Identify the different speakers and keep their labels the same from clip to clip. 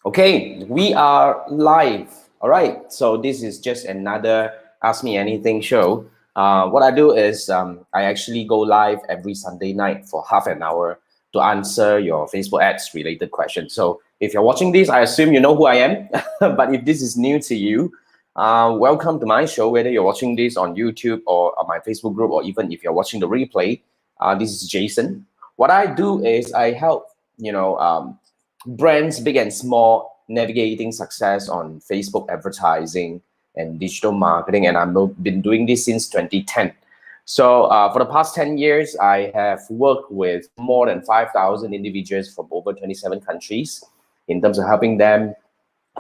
Speaker 1: Okay, we are live. All right, so this is just another Ask Me Anything show. What I do is I actually go live every Sunday night for half an hour to answer your Facebook ads related questions. So if you're watching this, I assume you know who I am. But if this is new to you, welcome to my show. Whether you're watching this on YouTube or on my Facebook group, or even if you're watching the replay, this is Jason. What I do is I help brands big and small navigating success on Facebook advertising and digital marketing, and I've been doing this since 2010. So for the past 10 years, I have worked with more than 5,000 individuals from over 27 countries in terms of helping them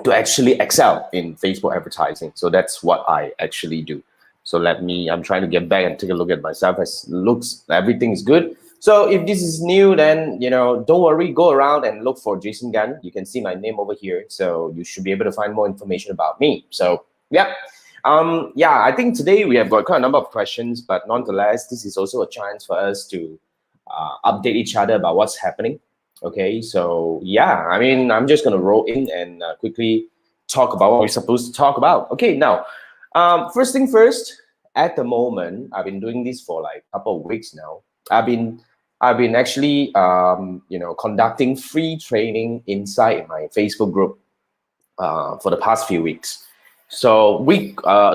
Speaker 1: to actually excel in Facebook advertising. So that's what I actually do. So I'm trying to get back and take a look at myself. As looks, everything is good. So if this is new, then don't worry. Go around and look for Jason Gunn. You can see my name over here, so you should be able to find more information about me. So yeah, I think today we have got quite a number of questions, but nonetheless, this is also a chance for us to update each other about what's happening. Okay, so yeah, I mean, I'm just gonna roll in and quickly talk about what we're supposed to talk about. Okay, now, first thing first. At the moment, I've been doing this for like a couple of weeks now. I've been actually conducting free training inside my Facebook group for the past few weeks. So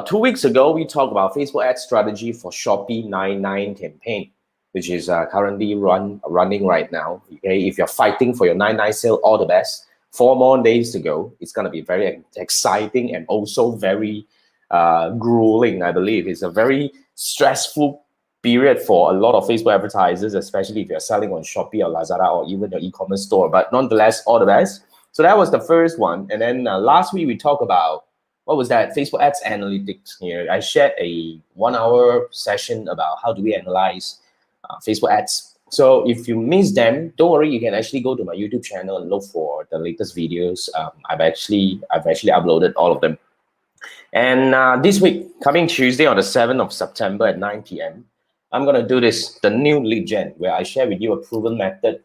Speaker 1: 2 weeks ago, we talked about Facebook ad strategy for Shopee 99 campaign, which is currently running right now. Okay, if you're fighting for your 99 sale, all the best. 4 more days to go. It's gonna be very exciting and also very grueling. I believe it's a very stressful period for a lot of Facebook advertisers, especially if you're selling on Shopee or Lazada or even your e-commerce store. But nonetheless, all the best. So that was the first one. And then last week we talked about what was that? Facebook ads analytics. Here, I shared a 1 hour session about how do we analyze Facebook ads. So if you missed them, don't worry. You can actually go to my YouTube channel and look for the latest videos. I've actually uploaded all of them. And this week, coming Tuesday on the 7th of September at 9 p.m., I'm going to do the new lead gen, where I share with you a proven method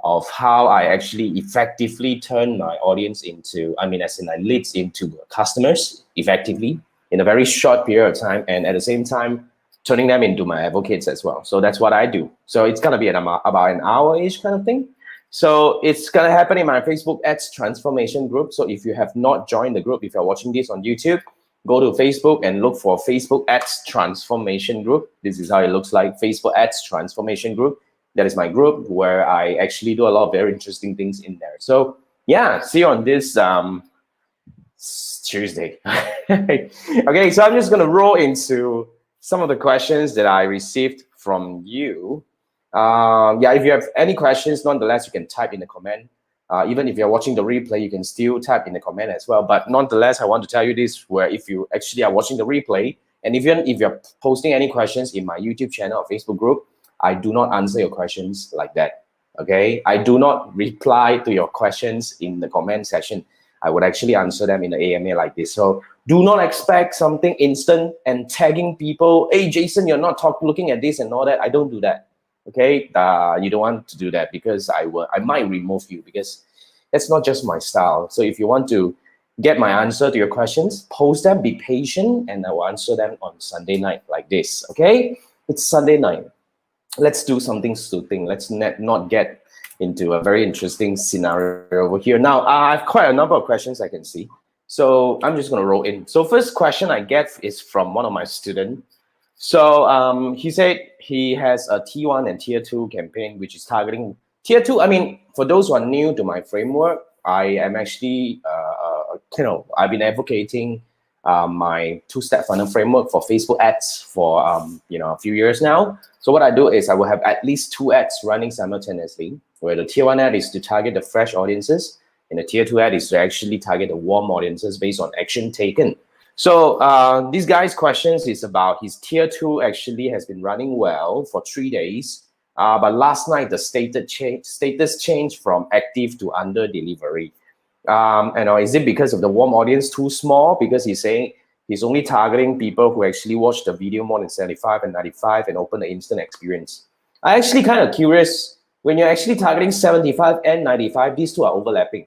Speaker 1: of how I actually effectively turn my audience my leads into customers effectively in a very short period of time, and at the same time, turning them into my advocates as well. So that's what I do. So it's going to be about an hour-ish kind of thing. So it's going to happen in my Facebook Ads Transformation group. So if you have not joined the group, if you're watching this on YouTube, go to Facebook and look for Facebook Ads Transformation Group. This is how it looks like, Facebook Ads Transformation Group. That is my group where I actually do a lot of very interesting things in there. So yeah, see you on this Tuesday. Okay, so I'm just going to roll into some of the questions that I received from you. If you have any questions, nonetheless, you can type in the comment. Even if you're watching the replay, you can still type in the comment as well. But nonetheless, I want to tell you this, where if you actually are watching the replay, and even if you're posting any questions in my YouTube channel or Facebook group, I do not answer your questions like that. Okay, I do not reply to your questions in the comment section. I would actually answer them in the AMA like this. So do not expect something instant and tagging people. Hey, Jason, you're not looking at this and all that. I don't do that. Okay, you don't want to do that, because I might remove you, because that's not just my style. So if you want to get my answer to your questions, post them, be patient, and I will answer them on Sunday night like this. Okay, it's Sunday night. Let's do something soothing. Let's not get into a very interesting scenario over here. Now, I have quite a number of questions I can see. So I'm just going to roll in. So first question I get is from one of my students. So he said he has a T1 and Tier 2 campaign, which is targeting Tier 2. I mean, for those who are new to my framework, I am actually, I've been advocating my two-step funnel framework for Facebook ads for, a few years now. So what I do is I will have at least 2 ads running simultaneously, where the Tier 1 ad is to target the fresh audiences, and the Tier 2 ad is to actually target the warm audiences based on action taken. So this guy's questions is about his Tier 2 actually has been running well for 3 days. But last night, the status changed from active to under delivery. Is it because of the warm audience too small? Because he's saying he's only targeting people who actually watch the video more than 75 and 95 and open the instant experience. I'm actually kind of curious, when you're actually targeting 75 and 95, these two are overlapping.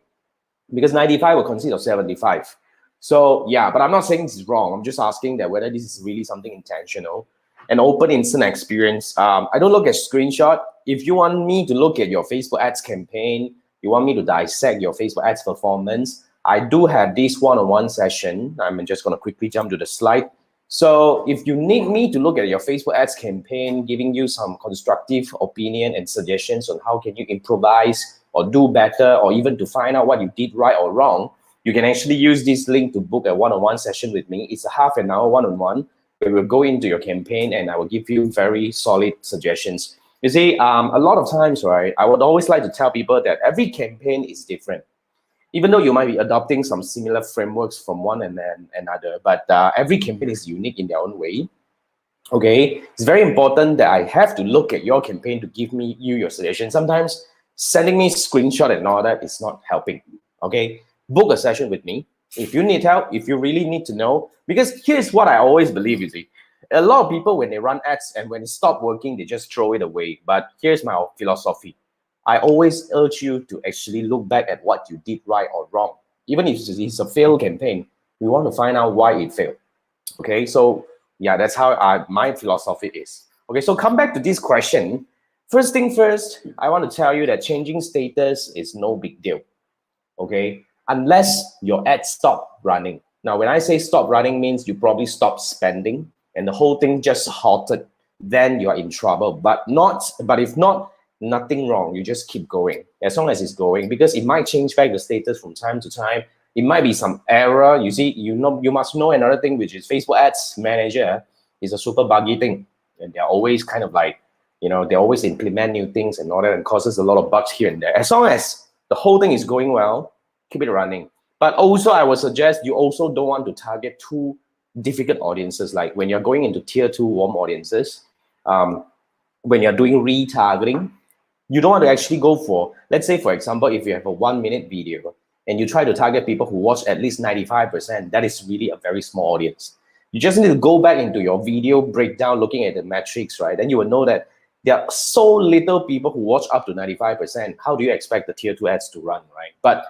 Speaker 1: because 95 will consist of 75. So yeah, but I'm not saying this is wrong. I'm just asking that whether this is really something intentional. An open instant experience. I don't look at screenshot. If you want me to look at your Facebook ads campaign, you want me to dissect your Facebook ads performance, I do have this one-on-one session. I'm just going to quickly jump to the slide. So if you need me to look at your Facebook ads campaign, giving you some constructive opinion and suggestions on how can you improvise or do better, or even to find out what you did right or wrong, you can actually use this link to book a one-on-one session with me. It's a half an hour one-on-one. We will go into your campaign and I will give you very solid suggestions. You see, a lot of times, right, I would always like to tell people that every campaign is different. Even though you might be adopting some similar frameworks from one and then another, but every campaign is unique in their own way. Okay, it's very important that I have to look at your campaign to give me your suggestion. Sometimes sending me screenshot and all that is not helping. Okay, book a session with me if you need help, if you really need to know. Because here's what I always believe, you see, a lot of people when they run ads and when it stop working, they just throw it away. But here's my philosophy. I always urge you to actually look back at what you did right or wrong. Even if it's a failed campaign, we want to find out why it failed. Okay, so yeah, that's how my philosophy is. Okay, so come back to this question. First thing first, I want to tell you that changing status is no big deal. Okay, unless your ad stop running. Now, when I say stop running means you probably stop spending and the whole thing just halted, then you are in trouble. But if not, nothing wrong. You just keep going as long as it's going, because it might change back the status from time to time. It might be some error. You see, you must know another thing, which is Facebook Ads Manager is a super buggy thing, and they're always kind of like, they always implement new things and all that, and causes a lot of bugs here and there. As long as the whole thing is going well, keep it running. But also, I would suggest you also don't want to target too difficult audiences. Like when you're going into tier 2 warm audiences, when you're doing retargeting, you don't want to actually go for, let's say, for example, if you have a 1-minute video and you try to target people who watch at least 95%, that is really a very small audience. You just need to go back into your video breakdown, looking at the metrics, right? Then you will know that there are so little people who watch up to 95%. How do you expect the tier 2 ads to run, right? But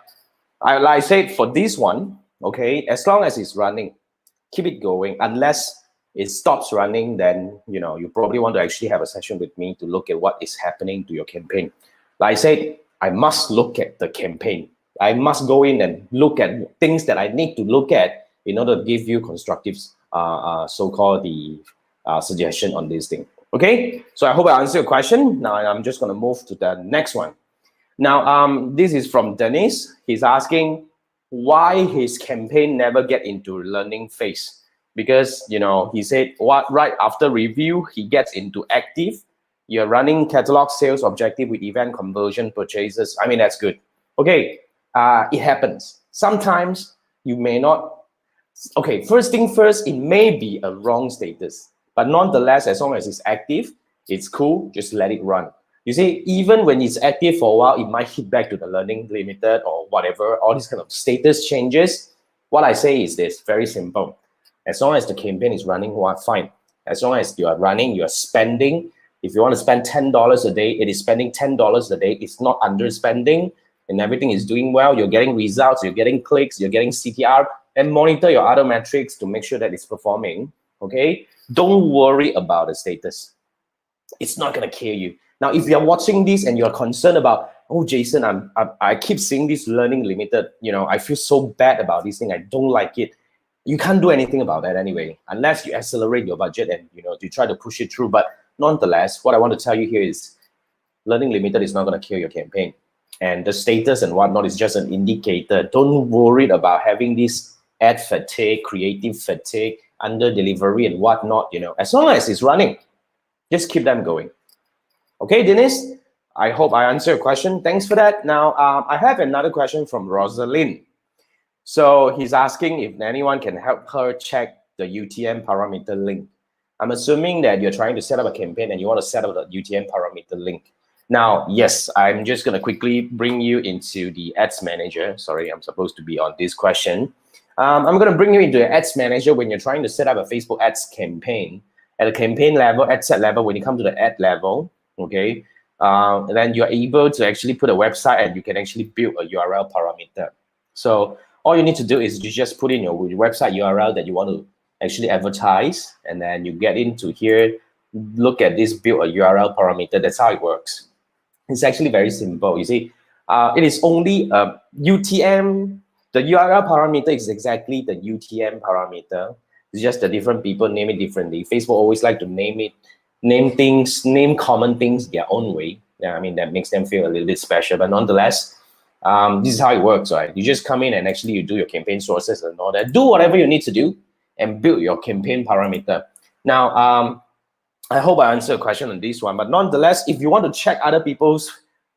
Speaker 1: like I said, for this one, okay, as long as it's running, keep it going. Unless it stops running, then you probably want to actually have a session with me to look at what is happening to your campaign. Like I said, I must look at the campaign. I must go in and look at things that I need to look at in order to give you constructive, so-called the suggestion on this thing. Okay, so I hope I answered your question. Now I'm just going to move to the next one. Now, this is from Dennis. He's asking why his campaign never get into learning phase. Because, he said, right after review, he gets into active. You're running catalog sales objective with event conversion purchases. I mean, that's good. Okay, it happens. Sometimes you may not. Okay, first thing first, it may be a wrong status. But nonetheless, as long as it's active, it's cool. Just let it run. You see, even when it's active for a while, it might hit back to the learning limited or whatever, all these kind of status changes. What I say is this, very simple. As long as the campaign is running, fine. As long as you are running, you are spending. If you want to spend $10 a day, it is spending $10 a day. It's not underspending, and everything is doing well. You're getting results, you're getting clicks, you're getting CTR, and monitor your other metrics to make sure that it's performing. Okay? Don't worry about the status. It's not going to kill you. Now, if you're watching this and you're concerned about, oh, Jason, I keep seeing this learning limited, I feel so bad about this thing, I don't like it. You can't do anything about that anyway, unless you accelerate your budget and you try to push it through. But nonetheless, what I want to tell you here is learning limited is not going to kill your campaign. And the status and whatnot is just an indicator. Don't worry about having this ad fatigue, creative fatigue, under delivery and whatnot. As long as it's running, just keep them going. Okay, Dennis, I hope I answered your question. Thanks for that. Now, I have another question from Rosalind. So he's asking if anyone can help her check the UTM parameter link. I'm assuming that you're trying to set up a campaign and you want to set up the UTM parameter link. Now, yes, I'm just going to quickly bring you into the Ads Manager. Sorry, I'm supposed to be on this question. I'm going to bring you into the Ads Manager when you're trying to set up a Facebook ads campaign. At the campaign level, ad set level, when you come to the ad level, okay, then you're able to actually put a website and you can actually build a URL parameter. So all you need to do is you just put in your website URL that you want to actually advertise, and then you get into here, look at this build a URL parameter. That's how it works. It's actually very simple. You see, it is only a UTM. The URL parameter is exactly the UTM parameter. It's just the different people name it differently. Facebook always like to name things, name common things their own way. Yeah, I mean, that makes them feel a little bit special, but nonetheless, this is how it works, right? You just come in and actually you do your campaign sources and all that. Do whatever you need to do and build your campaign parameter. Now, I hope I answered a question on this one, but nonetheless, if you want to check other people's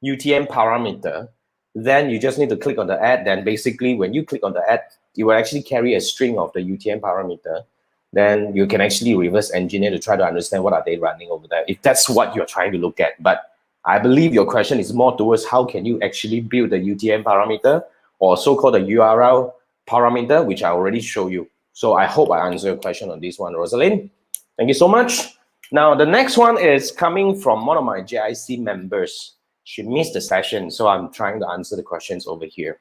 Speaker 1: UTM parameter, then you just need to click on the ad. Then basically, when you click on the ad, it will actually carry a string of the UTM parameter. Then you can actually reverse engineer to try to understand what are they running over there, if that's what you're trying to look at. But I believe your question is more towards how can you actually build the UTM parameter, or so-called the URL parameter, which I already showed you. So I hope I answered your question on this one, Rosalind. Thank you so much. Now, the next one is coming from one of my JIC members. She missed the session, so I'm trying to answer the questions over here.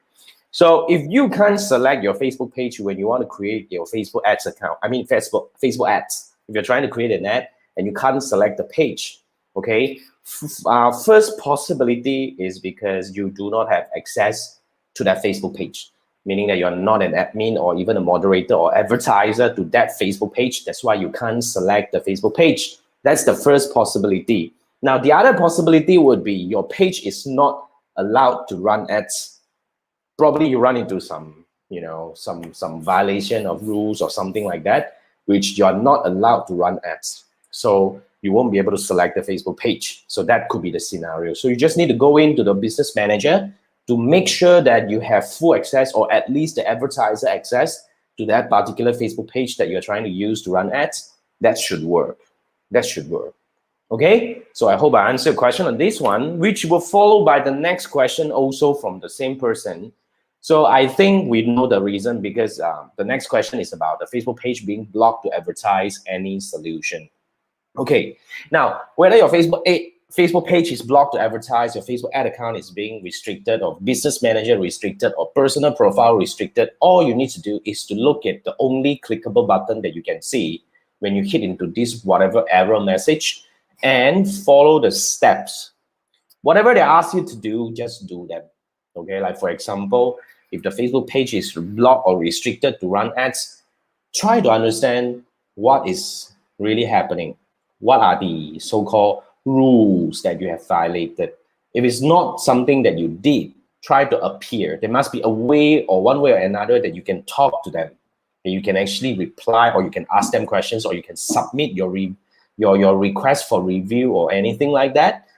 Speaker 1: So if you can't select your Facebook page when you want to create your Facebook ads account, I mean Facebook ads, if you're trying to create an ad and you can't select the page, okay, first possibility is because you do not have access to that Facebook page, meaning that you're not an admin or even a moderator or advertiser to that Facebook page. That's why you can't select the Facebook page. That's the first possibility. Now, the other possibility would be your page is not allowed to run ads. Probably you run into some, some violation of rules or something like that, which you're not allowed to run ads. So you won't be able to select the Facebook page. So that could be the scenario. So you just need to go into the business manager to make sure that you have full access, or at least the advertiser access to that particular Facebook page that you're trying to use to run ads. That should work. That should work. Okay, so I hope I answered your question on this one, which will follow by the next question also from the same person. So I think we know the reason, because the next question is about the Facebook page being blocked to advertise any solution. Okay, now whether your Facebook page is blocked to advertise, your Facebook ad account is being restricted, or business manager restricted, or personal profile restricted, all you need to do is to look at the only clickable button that you can see when you hit into this whatever error message, and follow the steps. Whatever they ask you to do, just do them. Okay, like for example, if the Facebook page is blocked or restricted to run ads, try to understand what is really happening. What are the so-called rules that you have violated? If it's not something that you did, try to appear. There must be a way, or one way or another, that you can talk to them, that you can actually reply, or you can ask them questions, or you can submit your request for review or anything like that.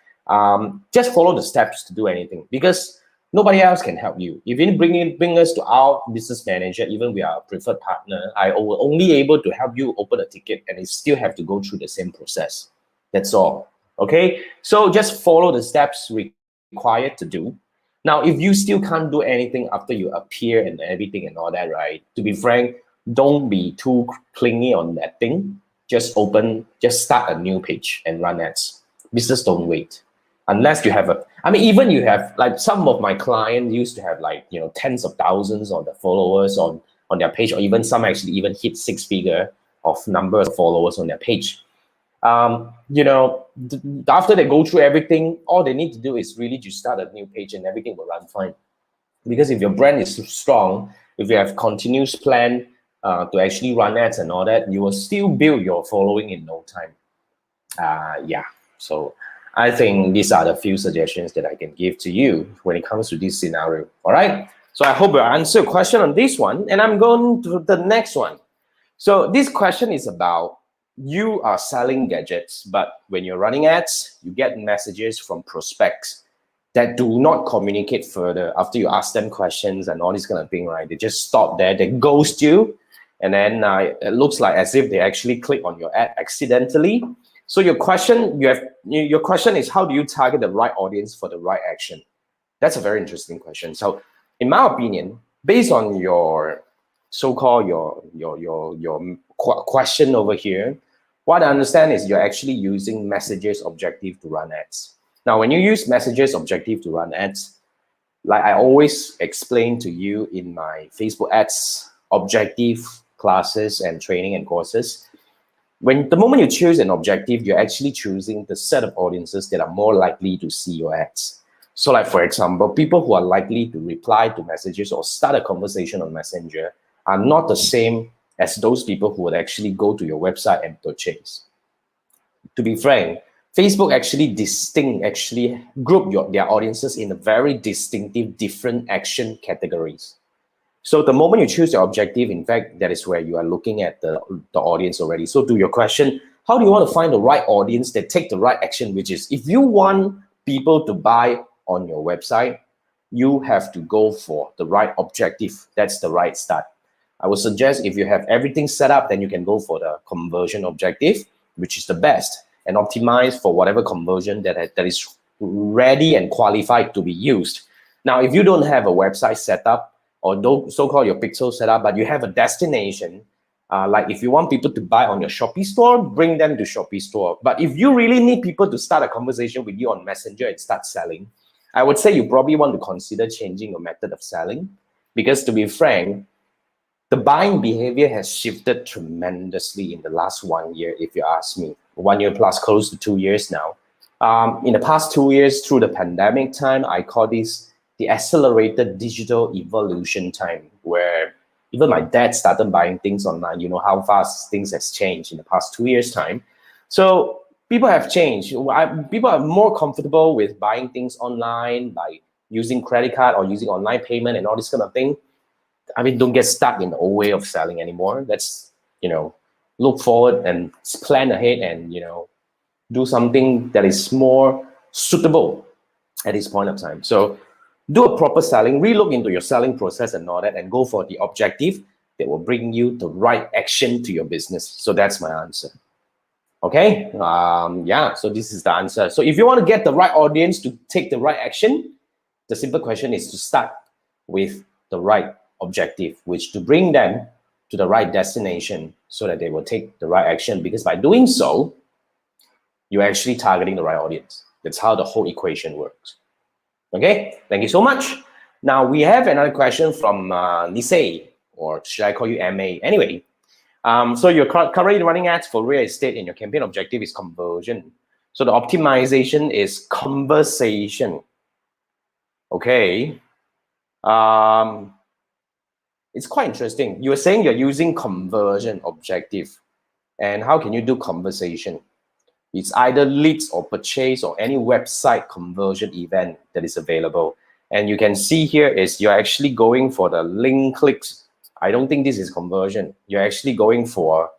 Speaker 1: Just follow the steps to do anything, because nobody else can help you. If you bring us to our business manager, even we are a preferred partner, I will only able to help you open a ticket, and it still have to go through the same process. That's all. Okay, so just follow the steps required to do. Now, if you still can't do anything after you appear and everything and all that, right? To be frank, don't be too clingy on that thing. Just start a new page and run ads. Business don't wait. Unless you have even you have, like some of my clients used to have tens of thousands of the followers on their page, or even some actually even hit 6-figure of numbers of followers on their page. After they go through everything, all they need to do is really just start a new page and everything will run fine. Because if your brand is strong, if you have continuous plan to actually run ads and all that, you will still build your following in no time. So I think these are the few suggestions that I can give to you when it comes to this scenario. All right. So I hope I answered your question on this one, and I'm going to the next one. So this question is about, you are selling gadgets, but when you're running ads, you get messages from prospects that do not communicate further after you ask them questions and all this kind of thing, right? They just stop there, they ghost you, and then it looks like as if they actually click on your ad accidentally. So your question is, how do you target the right audience for the right action? That's a very interesting question. So in my opinion, based on your so-called your question over here, what I understand is you're actually using messages objective to run ads. Now, when you use messages objective to run ads, like I always explain to you in my Facebook ads objective classes and training and courses, when the moment you choose an objective, you're actually choosing the set of audiences that are more likely to see your ads. So like, for example, people who are likely to reply to messages or start a conversation on Messenger are not the same as those people who would actually go to your website and purchase. To be frank, Facebook actually group their audiences in a very distinctive, different action categories. So the moment you choose your objective, in fact, that is where you are looking at the audience already. So to your question, how do you want to find the right audience that take the right action, which is if you want people to buy on your website, you have to go for the right objective. That's the right start. I would suggest if you have everything set up, then you can go for the conversion objective, which is the best, and optimize for whatever conversion that is ready and qualified to be used. Now, if you don't have a website set up, or so-called your pixel setup, but you have a destination, like if you want people to buy on your Shopee store, bring them to Shopee store. But if you really need people to start a conversation with you on Messenger and start selling, I would say you probably want to consider changing your method of selling, because to be frank, the buying behavior has shifted tremendously in the last 1 year, if you ask me. 1 year plus, close to 2 years now. In the past 2 years, through the pandemic time, I call this the accelerated digital evolution time, where even my dad started buying things online. You know how fast things has changed in the past 2 years time. So people have changed. People are more comfortable with buying things online by using credit card or using online payment and all this kind of thing. I mean, don't get stuck in the old way of selling anymore. Let's, look forward and plan ahead and, do something that is more suitable at this point of time. So do a proper selling, relook into your selling process and all that, and go for the objective that will bring you the right action to your business. So that's my answer. Okay, yeah, so this is the answer. So if you want to get the right audience to take the right action, the simple question is to start with the right objective, which to bring them to the right destination so that they will take the right action, because by doing so, you're actually targeting the right audience. That's how the whole equation works. Okay, thank you so much. Now we have another question from Nisei, or should I call you MA? Anyway, so you're currently running ads for real estate and your campaign objective is conversion. So the optimization is conversation. Okay. It's quite interesting. You were saying you're using conversion objective. And how can you do conversation? It's either leads or purchase or any website conversion event that is available. And you can see here is you're actually going for the link clicks. I don't think this is conversion. You're actually going for,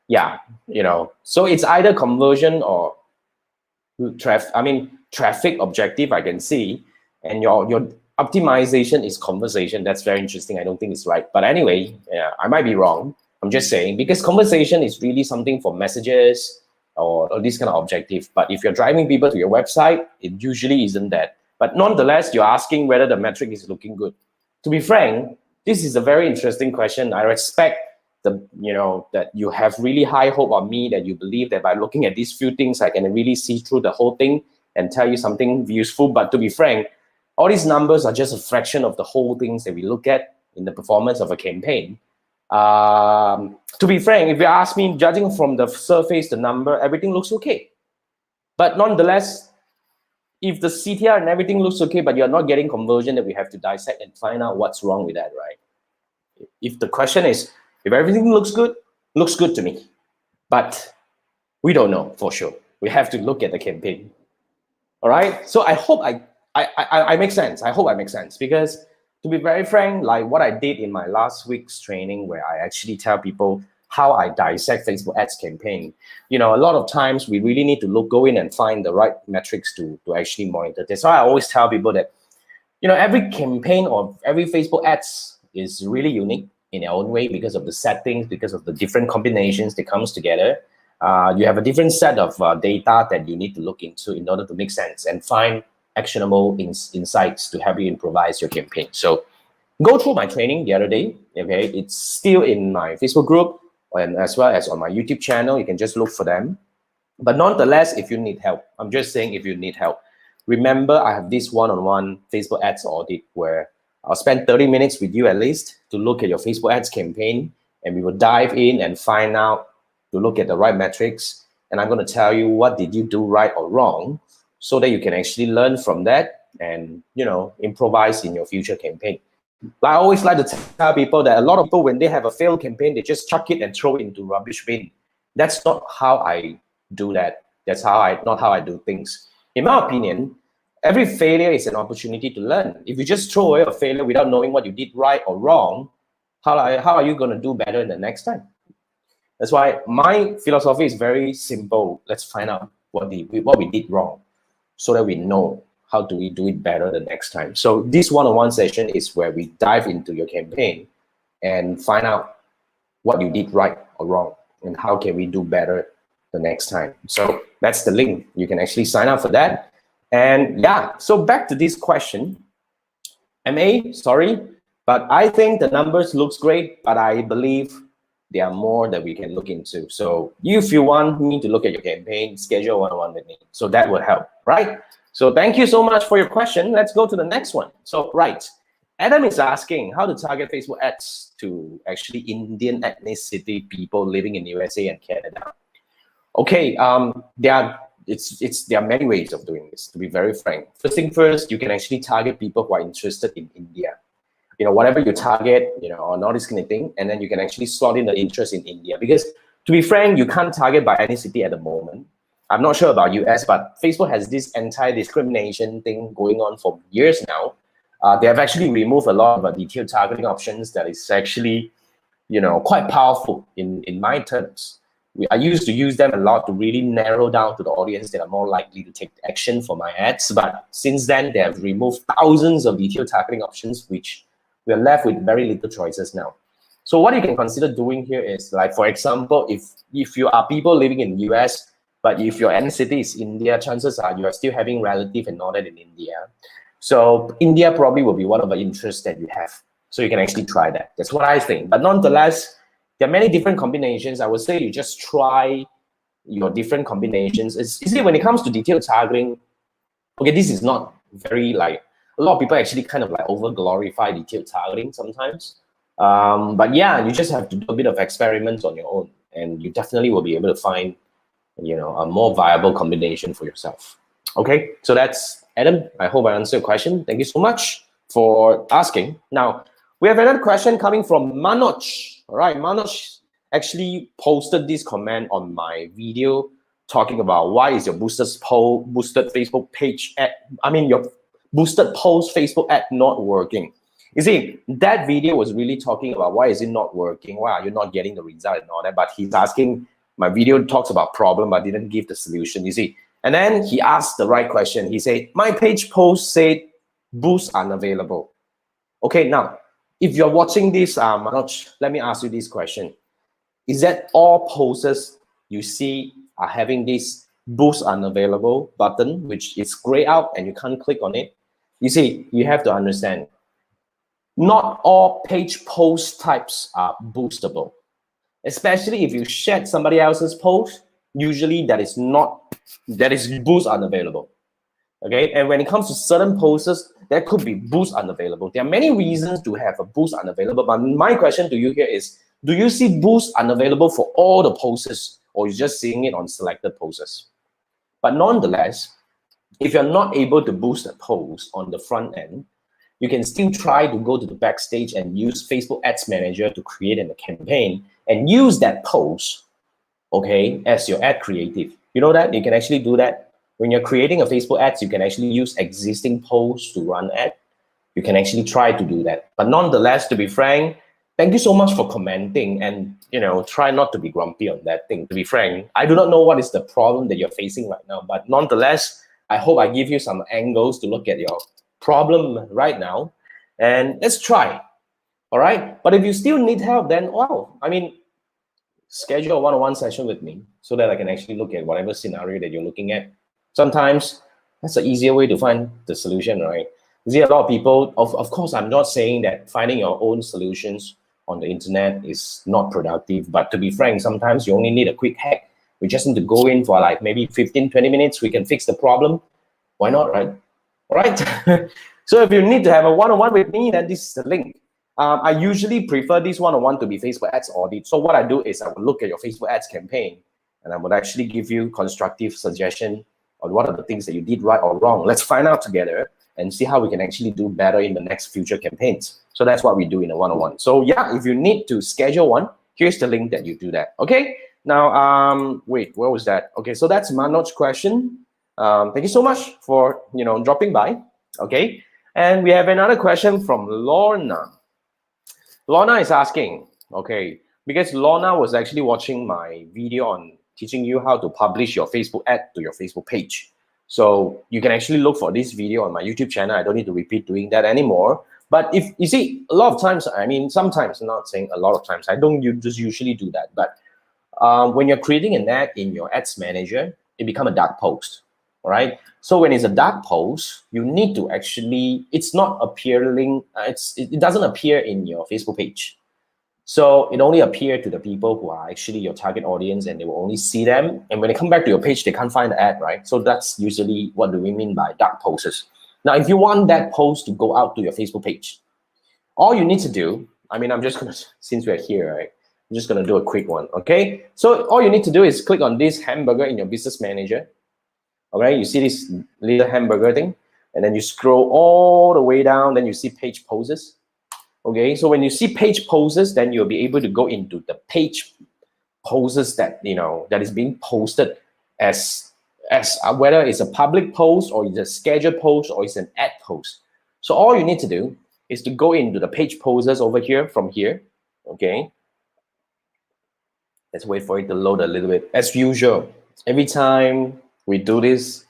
Speaker 1: so it's either conversion or traffic objective, I can see. And your optimization is conversation. That's very interesting. I don't think it's right. But anyway, I might be wrong. I'm just saying, because conversation is really something for messages, or this kind of objective. But if you're driving people to your website, it usually isn't that. But nonetheless, you're asking whether the metric is looking good. To be frank, this is a very interesting question. I respect that you have really high hope on me, that you believe that by looking at these few things, I can really see through the whole thing and tell you something useful. But to be frank, all these numbers are just a fraction of the whole things that we look at in the performance of a campaign. To be frank, if you ask me, judging from the surface, the number, everything looks okay. But nonetheless, if the CTR and everything looks okay, but you're not getting conversion, then we have to dissect and find out what's wrong with that, right? If the question is, if everything looks good to me, but we don't know for sure. We have to look at the campaign. All right. So I hope I make sense. I hope I make sense, because to be very frank, like what I did in my last week's training, where I actually tell people how I dissect Facebook ads campaign, a lot of times we really need to go in and find the right metrics to actually monitor this. So I always tell people that, every campaign or every Facebook ads is really unique in their own way, because of the settings, because of the different combinations that comes together. You have a different set of data that you need to look into in order to make sense and find actionable insights to help you improvise your campaign. So go through my training the other day. Okay, it's still in my Facebook group and as well as on my YouTube channel. You can just look for them. But nonetheless, if you need help, I'm just saying, if you need help, remember I have this one-on-one Facebook ads audit where I'll spend 30 minutes with you at least to look at your Facebook ads campaign, and we will dive in and find out to look at the right metrics. And I'm going to tell you what did you do right or wrong so that you can actually learn from that and, you know, improvise in your future campaign. I always like to tell people that a lot of people, when they have a failed campaign, they just chuck it and throw it into rubbish bin. That's not how I do that. That's not how I do things. In my opinion, every failure is an opportunity to learn. If you just throw away a failure without knowing what you did right or wrong, how are you going to do better the next time? That's why my philosophy is very simple. Let's find out what we did wrong so that we know how do we do it better the next time. So this one-on-one session is where we dive into your campaign and find out what you did right or wrong and how can we do better the next time. So that's the link. You can actually sign up for that. And yeah, so back to this question. MA, sorry, but I think the numbers looks great, but I believe there are more that we can look into. So if you want me to look at your campaign, schedule one-on-one with me. So that would help, right? So thank you so much for your question. Let's go to the next one. So right, Adam is asking how to target Facebook ads to actually Indian ethnicity people living in USA and Canada. Okay, there are many ways of doing this, to be very frank. First thing first, you can actually target people who are interested in India. You know, whatever you target, you know, or all this kind of thing, and then you can actually slot in the interest in India. Because to be frank, you can't target by ethnicity at the moment. I'm not sure about US, but Facebook has this anti-discrimination thing going on for years now. They have actually removed a lot of detailed targeting options that is actually, you know, quite powerful in my terms. I used to use them a lot to really narrow down to the audience that are more likely to take action for my ads. But since then, they have removed thousands of detailed targeting options, which we're left with very little choices now. So what you can consider doing here is, like, for example, if you are people living in the US, but if your ethnicity is India, chances are you are still having relative and all that in India. So India probably will be one of the interests that you have. So you can actually try that. That's what I think. But nonetheless, there are many different combinations. I would say you just try your different combinations. You see, when it comes to detailed targeting, okay, this is not very, like, a lot of people actually kind of like over glorify detailed targeting sometimes. But yeah, you just have to do a bit of experiments on your own, and you definitely will be able to find, you know, a more viable combination for yourself. Okay, so that's Adam. I hope I answered your question. Thank you so much for asking. Now, we have another question coming from Manoj. All right, Manoj actually posted this comment on my video talking about why is your boosted Facebook page ad, your boosted post Facebook ad not working. You see, that video was really talking about why is it not working, why are you not getting the result and all that, but he's asking, my video talks about problem but didn't give the solution, you see. And then he asked the right question. He said, my page post said boost unavailable. Okay, now, if you're watching this, Manoj, let me ask you this question. Is that all posts you see are having this boost unavailable button, which is grayed out and you can't click on it? You see, you have to understand, not all page post types are boostable. Especially if you shared somebody else's post, usually that is boost unavailable. Okay, and when it comes to certain posts, that could be boost unavailable. There are many reasons to have a boost unavailable, but my question to you here is, do you see boost unavailable for all the posts, or you're just seeing it on selected posts? But nonetheless, if you're not able to boost a post on the front end, you can still try to go to the backstage and use Facebook Ads Manager to create a campaign and use that post, okay, as your ad creative. You know that? You can actually do that. When you're creating a Facebook ads, you can actually use existing posts to run ad. You can actually try to do that. But nonetheless, to be frank, thank you so much for commenting, and, you know, try not to be grumpy on that thing. To be frank, I do not know what is the problem that you're facing right now, but nonetheless, I hope I give you some angles to look at your problem right now, and let's try. All right. But if you still need help, then schedule a one-on-one session with me so that I can actually look at whatever scenario that you're looking at. Sometimes that's an easier way to find the solution, right? You see, a lot of people, of course, I'm not saying that finding your own solutions on the internet is not productive, but to be frank, sometimes you only need a quick hack. We just need to go in for like maybe 15, 20 minutes. We can fix the problem. Why not, right? All right. So if you need to have a one-on-one with me, then this is the link. I usually prefer this one-on-one to be Facebook ads audit. So what I do is I will look at your Facebook ads campaign and I would actually give you constructive suggestion on what are the things that you did right or wrong. Let's find out together and see how we can actually do better in the next future campaigns. So that's what we do in a one-on-one. So yeah, if you need to schedule one, here's the link that you do that. Okay. Now, wait, where was that? Okay, so that's Manoj's question. Thank you so much for dropping by. Okay, and we have another question from Lorna. Lorna is asking, okay, because Lorna was actually watching my video on teaching you how to publish your Facebook ad to your Facebook page. So you can actually look for this video on my YouTube channel. I don't need to repeat doing that anymore. But if you see, a lot of times, I mean, sometimes, I'm not saying a lot of times, I don't just usually do that. But when you're creating an ad in your ads manager, it becomes a dark post. All right. So when it's a dark post, you need to actually, it's not appearing, it doesn't appear in your Facebook page. So it only appears to the people who are actually your target audience, and they will only see them. And when they come back to your page, they can't find the ad, right? So that's usually what do we mean by dark posts. Now, if you want that post to go out to your Facebook page, all you need to do, I mean, I'm just gonna, since we're here, right? I'm just gonna do a quick one, okay? So all you need to do is click on this hamburger in your business manager. All right, you see this little hamburger thing, and then you scroll all the way down, then you see page poses. Okay, so when you see page poses, then you'll be able to go into the page poses that that is being posted as whether it's a public post or it's a scheduled post or it's an ad post. So all you need to do is to go into the page poses over here from here. Okay, let's wait for it to load a little bit. As usual, every time we do this,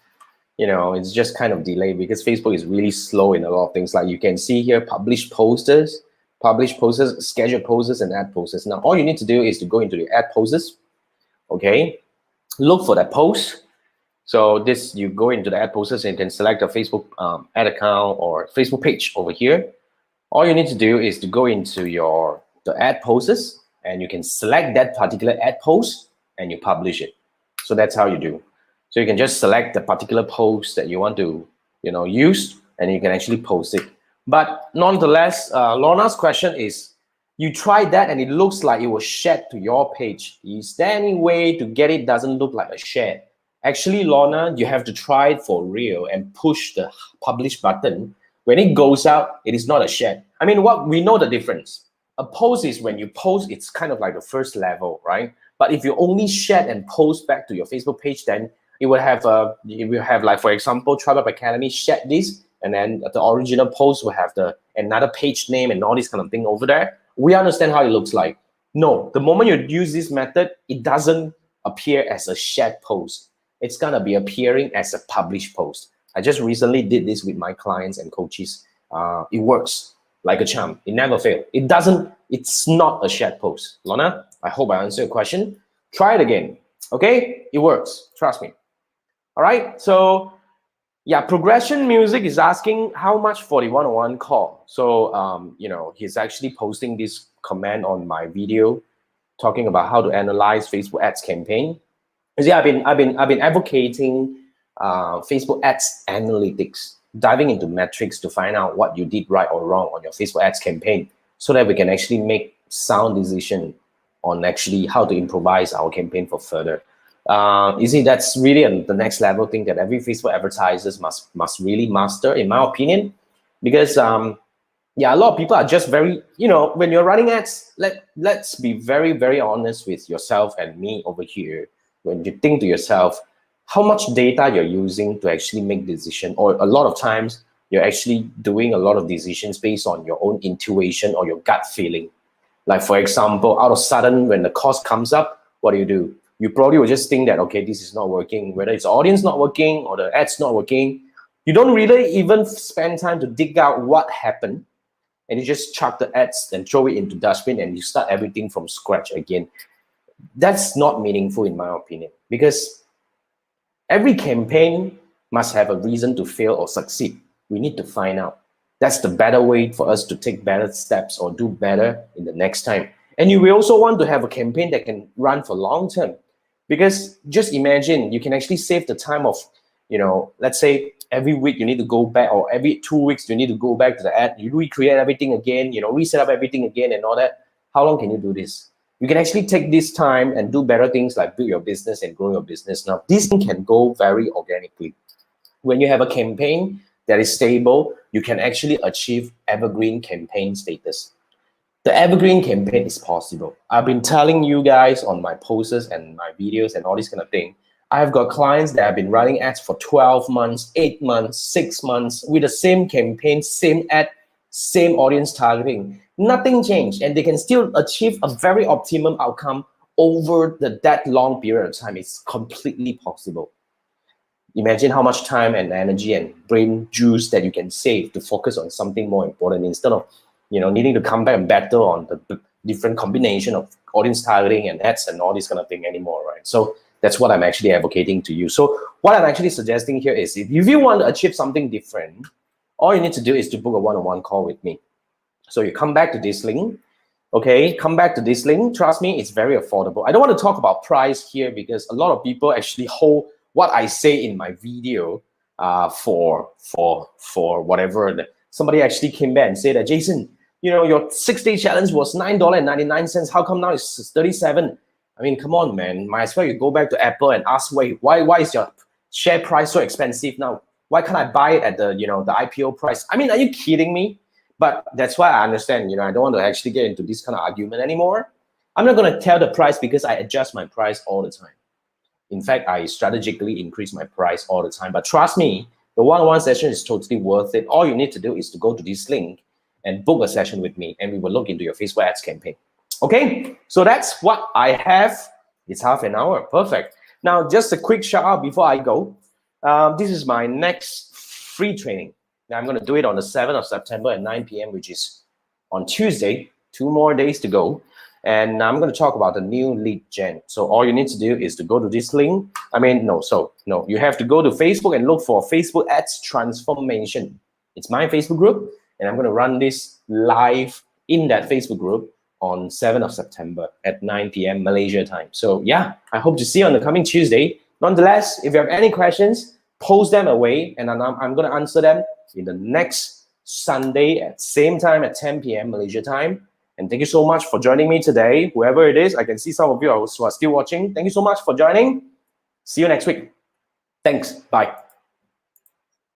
Speaker 1: it's just kind of delayed because Facebook is really slow in a lot of things. Like you can see here, published posters, scheduled posters, and ad posters. Now, all you need to do is to go into the ad posters, okay? Look for that post. So this, you go into the ad posters and you can select a Facebook ad account or Facebook page over here. All you need to do is to go into the ad posters, and you can select that particular ad post and you publish it. So that's how you do. So you can just select the particular post that you want to, use, and you can actually post it. But nonetheless, Lorna's question is, you tried that and it looks like it was shared to your page. Is there any way to get it doesn't look like a share? Actually, Lorna, you have to try it for real and push the publish button. When it goes out, it is not a share. I mean, we know the difference. A post is when you post, it's kind of like the first level, right? But if you only share and post back to your Facebook page, then it will have like, for example, Tribe Up Academy shared this, and then the original post will have another page name and all this kind of thing over there. We understand how it looks like. No, the moment you use this method, it doesn't appear as a shared post. It's gonna be appearing as a published post. I just recently did this with my clients and coaches. It works like a charm. It never fails. It's not a shared post. Lorna, I hope I answered your question. Try it again. Okay, it works. Trust me. All right, so yeah, Progression Music is asking how much for the one-on-one call. So he's actually posting this comment on my video talking about how to analyze Facebook ads campaign. You see, I've been advocating Facebook ads analytics, diving into metrics to find out what you did right or wrong on your Facebook ads campaign, so that we can actually make sound decision on actually how to improvise our campaign for further. You see, that's really the next level thing that every Facebook advertisers must really master, in my opinion, because yeah, a lot of people are just very, when you're running ads, let's be very, very honest with yourself and me over here. When you think to yourself, how much data you're using to actually make decision, or a lot of times you're actually doing a lot of decisions based on your own intuition or your gut feeling. Like, for example, out of sudden, when the cost comes up, what do? You probably will just think that, okay, this is not working, whether it's audience not working or the ads not working. You don't really even spend time to dig out what happened, and you just chuck the ads and throw it into dustbin and you start everything from scratch again. That's not meaningful, in my opinion, because every campaign must have a reason to fail or succeed. We need to find out. That's the better way for us to take better steps or do better in the next time. And you will also want to have a campaign that can run for long term, because just imagine you can actually save the time of, let's say every week you need to go back, or every 2 weeks you need to go back to the ad, you recreate everything again, reset up everything again and all that. How long can you do this? You can actually take this time and do better things like build your business and grow your business. Now, this thing can go very organically. When you have a campaign that is stable, you can actually achieve evergreen campaign status. The evergreen campaign is possible. I've been telling you guys on my posts and my videos and all this kind of thing. I've got clients that have been running ads for 12 months, 8 months, 6 months with the same campaign, same ad, same audience targeting. Nothing changed, and they can still achieve a very optimum outcome over that long period of time. It's completely possible. Imagine how much time and energy and brain juice that you can save to focus on something more important instead of needing to come back and battle on the different combination of audience targeting and ads and all this kind of thing anymore, right? So that's what I'm actually advocating to you. So what I'm actually suggesting here is if you want to achieve something different, all you need to do is to book a one-on-one call with me. So you come back to this link, okay? Come back to this link. Trust me, it's very affordable. I don't want to talk about price here because a lot of people actually hold what I say in my video for whatever. Somebody actually came back and said that, Jason, your 6-day challenge was $9.99. How come now it's $37? I mean, come on, man. Might as well you go back to Apple and ask, wait, why is your share price so expensive now? Why can't I buy it at the the IPO price? I mean, are you kidding me? But that's why I understand. I don't want to actually get into this kind of argument anymore. I'm not going to tell the price because I adjust my price all the time. In fact, I strategically increase my price all the time. But trust me, the one-on-one session is totally worth it. All you need to do is to go to this link and book a session with me, and we will look into your Facebook ads campaign. Okay, so that's what I have. It's half an hour, perfect. Now, just a quick shout out before I go. This is my next free training. Now, I'm going to do it on the 7th of September at 9 p.m., which is on Tuesday. 2 more days to go. And I'm going to talk about the new lead gen. So all you need to do is to go to this link. You have to go to Facebook and look for Facebook Ads Transformation. It's my Facebook group, and I'm going to run this live in that Facebook group on 7th of September at 9 p.m. Malaysia time. So yeah, I hope to see you on the coming Tuesday. Nonetheless, if you have any questions, post them away, and I'm going to answer them in the next Sunday at same time at 10 p.m. Malaysia time. And thank you so much for joining me today. Whoever it is, I can see some of you who are still watching. Thank you so much for joining. See you next week. Thanks. Bye.